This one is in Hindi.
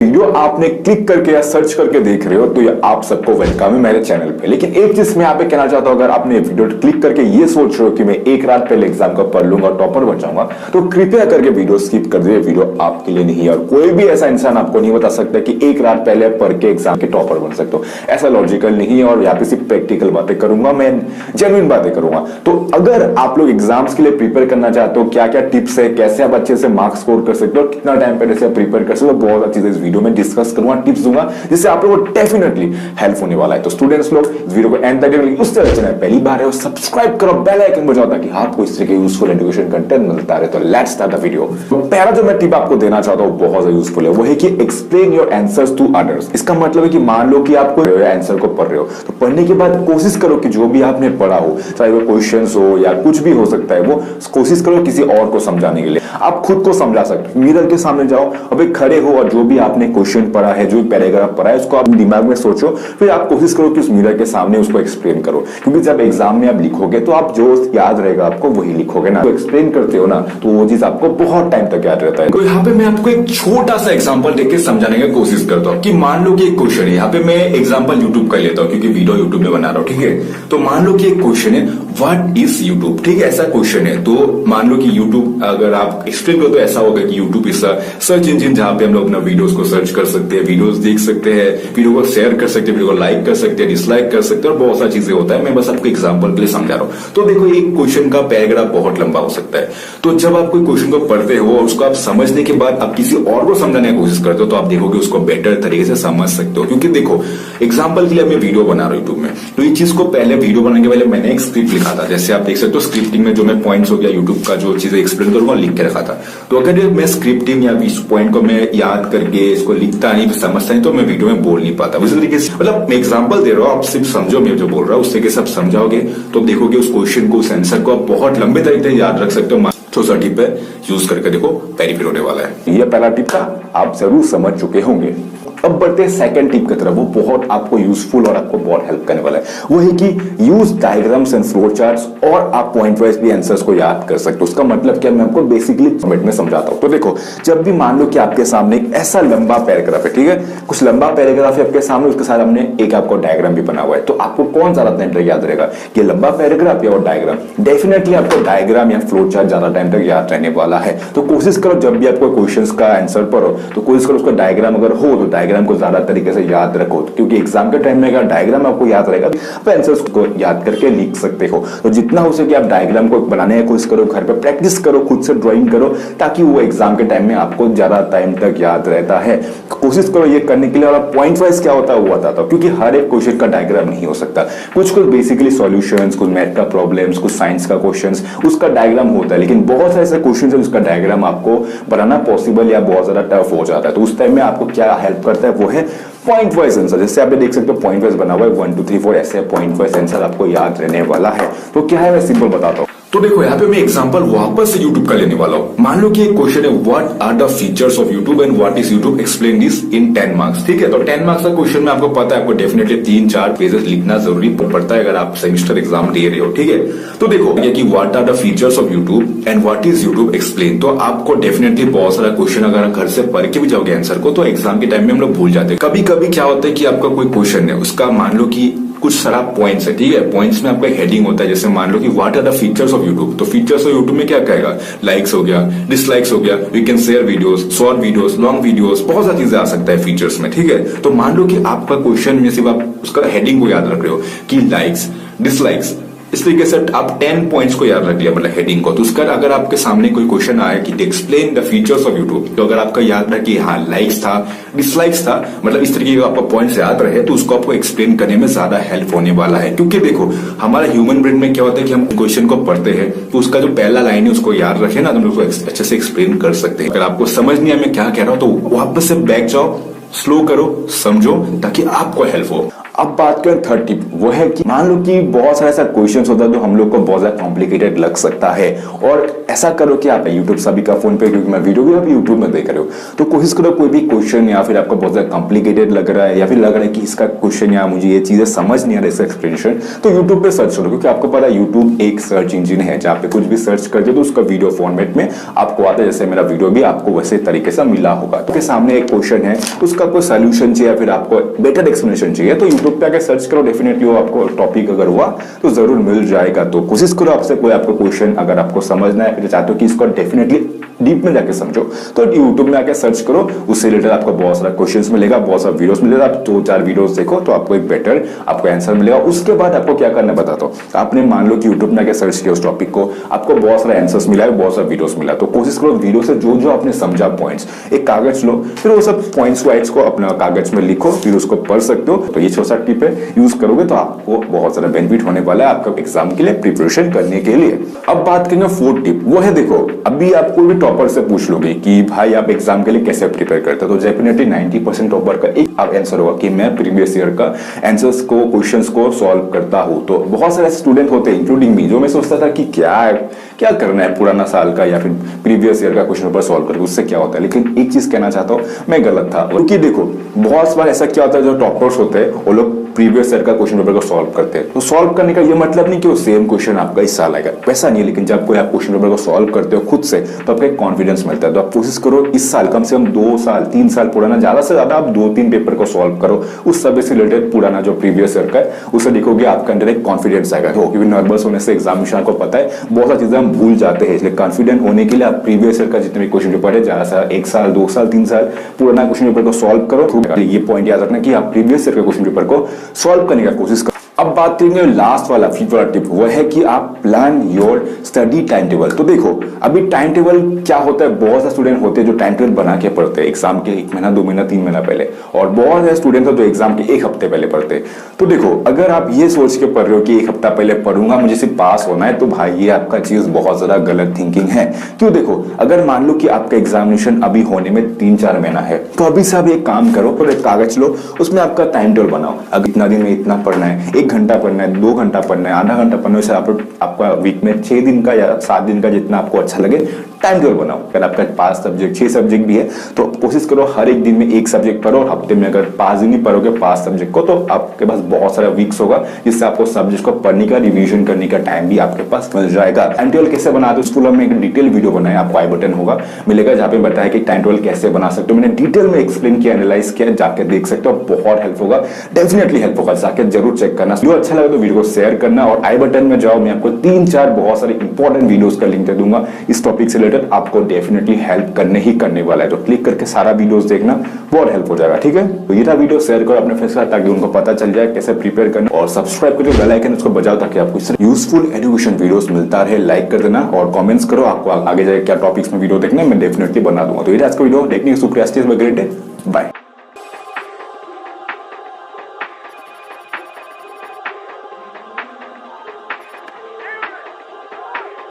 वीडियो आपने क्लिक करके या सर्च करके देख रहे हो तो ये आप सबको वेलकम है मेरे चैनल पे। लेकिन एक चीज मैं यहाँ पे कहना चाहता हूँ, अगर आपने वीडियो क्लिक करके ये सोच रहे हो कि मैं एक रात पहले एग्जाम का पढ़ लूंगा और टॉपर बन जाऊंगा, तो कृपया करके वीडियो स्किप कर दीजिए। वीडियो आपके लिए नहीं है और कोई भी ऐसा इंसान आपको नहीं बता सकता कि एक रात पहले पढ़ के एग्जाम के टॉपर बन सकते हो। ऐसा लॉजिकल नहीं है और यहाँ पे सिर्फ प्रैक्टिकल बातें करूंगा, मैं जेन्युइन बातें करूंगा। तो अगर आप लोग एग्जाम्स के लिए प्रिपेयर करना चाहते हो, क्या क्या टिप्स है, कैसे आप अच्छे से मार्क्स स्कोर कर सकते हो, कितना टाइम पहले से प्रिपेयर कर सकते हो, बहुत सारी चीजें इस वीडियो में डिस्कस करूंगा, टिप्स दूंगा जिससे आप लोगों को डेफिनेटली हेल्प होने वाला है। तो स्टूडेंट्स लोग इस वीडियो को एंड तक देखेंगे। उस तरह चैनल पहली बार है सब्सक्राइब करो, बेल आइकन बजाओ ताकि आपको इस तरह के यूजफुल एजुकेशन कंटेंट मिलता रहे। तो लेट्स स्टार्ट द वीडियो। तो पहला जो मैं टिप आपको देना चाहता हूं बहुत ज्यादा यूजफुल है, वो है कि explain your answers to others. इसका मतलब है कि मान लो कि आपको आंसर को पढ़ रहे हो तो पढ़ने के बाद कोशिश करो कि जो भी आपने पढ़ा हो, चाहे वो क्वेश्चंस हो या कुछ भी हो सकता है, वो कोशिश करो किसी और को समझाने के लिए। आप खुद को समझा सकते हो, मिरर के सामने जाओ, अभी खड़े हो और जो भी आपने क्वेश्चन पढ़ा है, जो पैराग्राफ पढ़ा है, उसको आप दिमाग में सोचो, फिर आप कोशिश करो कि उस मिरर के सामने उसको एक्सप्लेन करो। क्योंकि जब एग्जाम में आप लिखोगे तो आप जो याद रहेगा आपको वही लिखोगे ना। तो एक्सप्लेन करते हो ना तो वो चीज आपको बहुत टाइम तक याद रहता है। तो यहाँ पे मैं आपको एक छोटा सा एग्जांपल देके समझाने की कोशिश करता हूँ कि मान लो कि एक क्वेश्चन है, यहाँ पे मैं एग्जांपल यूट्यूब का लेता हूँ क्योंकि वीडियो यूट्यूब में बना रहा हूँ, ठीक है। तो मान लो कि एक क्वेश्चन है, व्हाट इज यूट्यूब, ठीक है, ऐसा क्वेश्चन है। तो मान लो कि यूट्यूब अगर आप एक्सप्लेन करो तो ऐसा होगा कि यूट्यूब इज सर्च इंजिन जहां पे हम लोग अपना वीडियोस को सर्च कर सकते हैं, वीडियोस देख सकते हैं, वीडियो को शेयर कर सकते हैं, वीडियो को लाइक कर सकते हैं, डिसलाइक कर सकते हैं और बहुत सारी चीजें होता है। मैं बस आपको एग्जांपल के लिए समझा रहा हूं। तो देखो एक क्वेश्चन का पैराग्राफ बहुत लंबा हो सकता है, तो जब आप कोई क्वेश्चन को पढ़ते हो और उसको आप समझने के बाद आप किसी और को समझाने की कोशिश करते हो तो आप देखोगे उसको बेटर तरीके से समझ सकते हो। क्योंकि देखो एग्जाम्पल के लिए मैं वीडियो बना रहा हूं यूट्यूब में, तो ये चीज को पहले वीडियो बनाने के पहले मैंने एक स्क्रिप्ट लिखा था, जैसे आप देख सकते हो स्क्रिप्टिंग में जो मैं पॉइंट्स हो गया यूट्यूब का जो चीजें एक्सप्लेन करूंगा लिख के रखा था। तो अगर मैं स्क्रिप्टिंग या इस पॉइंट को मैं याद करके इसको लिखता नहीं, समझता नहीं, तो मैं वीडियो में बोल नहीं पाता। उसी तरीके से मतलब मैं एग्जांपल दे रहा हूँ, आप सिर्फ समझो मैं जो बोल रहा हूँ, उससे के सब समझाओगे तो देखोगे उस क्वेश्चन को, उस आंसर को आप बहुत लंबे तरीके से याद रख सकते हो। छोटा टिप है, यूज करके देखो, पेरीफेर होने वाला है। ये पहला टिप था, आप जरूर समझ चुके होंगे। अब बढ़ते हैं सेकंड टिप की तरफ, वो बहुत आपको यूजफुल और आपको बहुत हेल्प करने वाला है। वो है कि use diagrams and flow charts और आप पॉइंट वाइज भी आंसर्स को याद कर सकते हो। उसका मतलब क्या, मैं आपको बेसिकली फॉर्मेट में समझाता हूं। तो देखो जब भी मान लो कि आपके सामने एक ऐसा लंबा पैराग्राफ है, ठीक है, कुछ लंबा पैराग्राफ है आपके सामने, उसके साथ हमने एक आपको डायग्राम भी बना हुआ है, तो आपको कौन ज्यादा टाइम तक याद रहेगा, ये लंबा पैराग्राफ या और डायग्राम? डेफिनेटली आपको डायग्राम या फ्लो चार्ट ज्यादा टाइम तक याद रहने वाला है। तो कोशिश करो जब भी आपको क्वेश्चंस का आंसर पढ़ो तो कोशिश करो उसका डायग्राम अगर हो तो डायग्राम को ज्यादा तरीके से याद रखो, क्योंकि एग्जाम के टाइम में अगर डायग्राम आपको याद रहेगा तो आंसर्स को याद करके लिख सकते हो। तो जितना हो सके आप डायग्राम को बनाने की कोशिश करो, घर पे प्रैक्टिस करो, खुद से ड्राइंग करो, ताकि वो एग्जाम के टाइम में आपको ज्यादा टाइम तक याद रहता है। कोशिश करो ये करने के लिए। और पॉइंट वाइज क्या होता है वो बताता हूं, क्योंकि हर एक क्वेश्चन का डायग्राम नहीं हो सकता। कुछ बेसिकली सॉल्यूशंस, कुछ मैथ का प्रॉब्लम्स, कुछ साइंस का क्वेश्चंस, उसका डायग्राम होता है, लेकिन बहुत सारे ऐसे क्वेश्चन है उसका डायग्राम आपको बनाना पॉसिबल या बहुत ज्यादा टफ हो जाता है। तो उस टाइम में आपको क्या हेल्प करता है वो है पॉइंट वाइज आंसर। जैसे आप देख सकते हो पॉइंट वाइज बना हुआ है 1 2 3 4, ऐसे पॉइंट वाइज आंसर आपको याद रहने वाला है। तो क्या है मैं सिंपल बताता हूँ। तो देखो यहाँ पे मैं एग्जांपल वापस से YouTube का लेने वाला हूँ। मान लो कि एक क्वेश्चन है, what are the features of YouTube and what is YouTube, explain this in 10 marks, ठीक है। तो 10 मार्क्स का क्वेश्चन में आपको पता है आपको डेफिनेटली 3-4 पेजेस लिखना जरूरी पड़ता है अगर आप सेमेस्टर एग्जाम दे रहे हो, ठीक है। तो देखो कि what are the features of YouTube and what is YouTube, explain, तो आपको डेफिनेटली बहुत सारा क्वेश्चन अगर घर से पढ़ के भी जाओगे आंसर को तो एग्जाम के टाइम में हम लोग भूल जाते हैं। कभी कभी क्या होता है कि आपका कोई क्वेश्चन है, उसका मान लो कि कुछ सारा पॉइंट्स है, ठीक है, पॉइंट्स में आपका हेडिंग होता है, जैसे मान लो कि what are the features of YouTube, तो फीचर्स ऑफ यूट्यूब में क्या कहेगा, लाइक्स हो गया, डिसलाइक्स हो गया, we can share videos, short videos, long videos, बहुत सारी चीजें आ सकता है फीचर्स में, ठीक है। तो मान लो कि आपका क्वेश्चन में सिर्फ आप उसका हेडिंग को याद रख रहे हो कि लाइक्स, डिसलाइक्स, इस तरीके से आप 10 पॉइंट्स को याद रख लिया, मतलब हेडिंग को। तो उसका अगर आपके सामने कोई क्वेश्चन आया कि explain the features of YouTube, तो अगर आपका याद रहा कि हाँ लाइक्स था, डिसलाइक्स था, मतलब इस तरीके का आपका पॉइंट्स याद रहे तो उसको आपको एक्सप्लेन करने में ज्यादा हेल्प होने वाला है। क्योंकि देखो हमारा ह्यूमन ब्रेन में क्या होता है कि हम क्वेश्चन को पढ़ते हैं तो उसका जो पहला लाइन है उसको याद रखे ना, तो हम उसको अच्छे से एक्सप्लेन कर सकते हैं। अगर आपको समझ नहीं आया मैं क्या कह रहा हूं तो वापस से बैक जाओ, स्लो करो, समझो, ताकि आपको हेल्प हो। अब बात करें थर्ड टिप, वो है कि मान लो कि बहुत सारा ऐसा क्वेश्चन होता है जो हम लोग को बहुत ज्यादा कॉम्प्लिकेटेड लग सकता है, और ऐसा करो कि आप यूट्यूब सभी का फोन पे, क्योंकि मैं वीडियो भी आप यूट्यूब में देख रहे हो, तो कोशिश करो कोई भी क्वेश्चन या फिर आपको बहुत ज्यादा कॉम्प्लिकेटेड लग रहा है या फिर लग रहा है कि इसका क्वेश्चन या मुझे ये चीजें समझ नहीं आ रही इसका एक्सप्लेनेशन, तो यूट्यूब पे सर्च करो, क्योंकि आपको पता है यूट्यूब एक सर्च इंजिन है जहाँ पे कुछ भी सर्च कर दो तो उसका वीडियो फॉर्मेट में आपको आता है, जैसे मेरा वीडियो भी आपको वैसे तरीके से मिला होगा। तो सामने एक क्वेश्चन है, उसका कोई सोल्यूशन चाहिए या फिर आपको बेटर एक्सप्लेनेशन चाहिए, तो यूट्यूब पे आके सर्च करो, डेफिनेटली वो आपको टॉपिक अगर हुआ तो जरूर मिल जाएगा। तो कोशिश करो आपसे कोई आपको क्वेश्चन अगर आपको समझना है, फिर चाहते हो कि इसको डेफिनेटली डीप में जाके समझो, तो यूट्यूब में आके सर्च करो, उससे रिलेटेड आपको बहुत सारा क्वेश्चंस मिलेगा, बहुत सारा वीडियोस मिलेगा। आप 2-4 वीडियोस देखो तो आपको एक बेटर आपको आंसर मिलेगा। उसके बाद आपको क्या करना बताता हूं। आपने मान लो कि यूट्यूब में आके सर्च किया उस टॉपिक को, आपको बहुत सारा आंसर्स मिला है, बहुत सारा वीडियोस मिला, तो कोशिश करो वीडियो से जो जो आपने समझा पॉइंट्स, एक कागज लो, फिर वो सब पॉइंट्स वाइट्स को अपना कागज में लिखो, फिर उसको पढ़ सकते हो। तो ये 6-7 टिप है, यूज करोगे तो आपको बहुत सारा बेनिफिट होने वाला है आपका एग्जाम के लिए प्रिपरेशन करने के लिए। अब बात करेंगे फोर्थ टिप, वो है देखो, अभी आपको भी टॉपर से पूछ लोगे कि भाई आप एग्जाम के लिए कैसे प्रिपेयर करते हो, तो डेफिनेटली 90% टॉपर का एक आंसर होगा कि मैं प्रीवियस ईयर का आंसर्स को, क्वेश्चंस को सॉल्व करता हूं। तो बहुत सारे स्टूडेंट होते हैं इंक्लूडिंग मी, जो मैं सोचता था कि क्या करना है पुराना साल का या फिर प्रीवियस ईयर का क्वेश्चन पेपर सॉल्व करके, उससे क्या होता है। लेकिन एक चीज कहना चाहता हूं, मैं गलत था, क्योंकि देखो बहुत बार ऐसा क्या होता है, जो टॉपर्स होते हैं वो लोग प्रीवियस ईयर का क्वेश्चन पेपर को सॉल्व करते हैं। तो सॉल्व करने का ये मतलब नहीं कि वो सेम क्वेश्चन आपका इस साल आएगा, वैसा नहीं है। लेकिन जब कोई आप क्वेश्चन पेपर को सॉल्व करते हो खुद से, तो आपको एक कॉन्फिडेंस मिलता है। तो आप कोशिश करो इस साल कम से कम 2 साल 3 साल पुराना, ज्यादा से ज्यादा आप 2-3 पेपर को सॉल्व करो, उस सब्जेक्ट से रिलेटेड पुराना जो प्रीवियस ईयर का है, उससे देखोगे आपके अंदर एक कॉन्फिडेंस आएगा। क्योंकि नर्वस होने से एग्जामिनेशन को पता है बहुत सारी चीजें हम भूल जाते हैं, इसलिए कॉन्फिडेंट होने के लिए आप प्रीवियस ईयर का जितने भी क्वेश्चन पेपर है, ज्यादा से 1 साल 2 साल 3 साल पुराना क्वेश्चन पेपर को सॉल्व करो। ये पॉइंट याद रखना कि आप प्रीवियस ईयर के क्वेश्चन पेपर को सॉल्व करने का कोशिश करो। अब बात करेंगे लास्ट वाला, फिफ्थ वाला टिप, वो है कि आप plan your study time table. तो देखो अभी टाइम टेबल क्या होता है, बहुत सारे स्टूडेंट होते हैं जो टाइम टेबल बना के पढ़ते हैं एग्जाम के 1 महीना 2 महीना 3 महीना पहले, और बहुत सारे स्टूडेंट हैं जो एग्जाम के 1 हफ्ते पहले पढ़ते हैं। तो देखो अगर आप ये सोच के पढ़ रहे हो कि 1 हफ्ता पहले पढ़ूंगा मुझे सिर्फ पास होना है, तो भाई ये आपका चीज बहुत ज्यादा गलत थिंकिंग है। क्यों, देखो अगर मान लो कि आपका एग्जामिनेशन अभी होने में 3-4 महीना है, तो अभी से आप एक काम करो, तो एक कागज लो, उसमें आपका टाइम टेबल बनाओ। अगर इतना दिन में इतना पढ़ना है, 1 घंटा पढ़ना है, 2 घंटा पढ़ना है, आधा घंटा पढ़ना है, आपका वीक में 6 दिन का या 7 दिन का जितना आपको अच्छा लगे टाइम टेबल बनाओ। अगर आपका 5 सब्जेक्ट 6 सब्जेक्ट भी है तो कोशिश करो हर एक दिन में 1 सब्जेक्ट पढ़ो, और हफ्ते में अगर 5 दिन ही पढ़ोगे 5 सब्जेक्ट को, तो आपके पास बहुत सारा वीक्स होगा, जिससे आपको सब्जेक्ट को पढ़ने का, रिवीजन करने का टाइम भी आपके पास मिल जाएगा। टाइम टेबल कैसे बनाते हो, स्कूल में एक डिटेल वीडियो बनाया, आपको आई बटन होगा मिलेगा, जहाँ पे बताया कि टाइम टेबल कैसे बना सकते हो। मैंने डिटेल में एक्सप्लेन किया, एनालाइज किया, जाके देख सकते हो, बहुत हेल्प होगा, डेफिनेटली हेल्प होगा, जाके जरूर चेक करना। वीडियो अच्छा लगा तो वीडियो को शेयर करना, और आई बटन में जाओ, मैं आपको 3-4 बहुत सारे इंपॉर्टेंट वीडियोस का लिंक दे दूंगा इस टॉपिक से रिलेटेड, आपको डेफिनेटली हेल्प करने वाला है। तो क्लिक करके सारा वीडियोस देखना, बहुत हेल्प हो जाएगा। ठीक है, तो ये था वीडियो, शेयर करो अपने फ्रेंड्स के साथ ताकि उनको पता चल जाए कैसे प्रिपेयर करना, और सब्सक्राइब करके बेल आइकन उसको बजाओ ताकि आपको इस तरह यूजफुल एजुकेशन वीडियोस मिलता रहे। लाइक कर देना और कमेंट्स करो आपको आगे जाके क्या टॉपिक्स में वीडियो देखना है, मैं डेफिनेटली बना दूंगा। तो ये आज का वीडियो देखने का शुक्रिया, स्टे ग्रेट डे, बाय।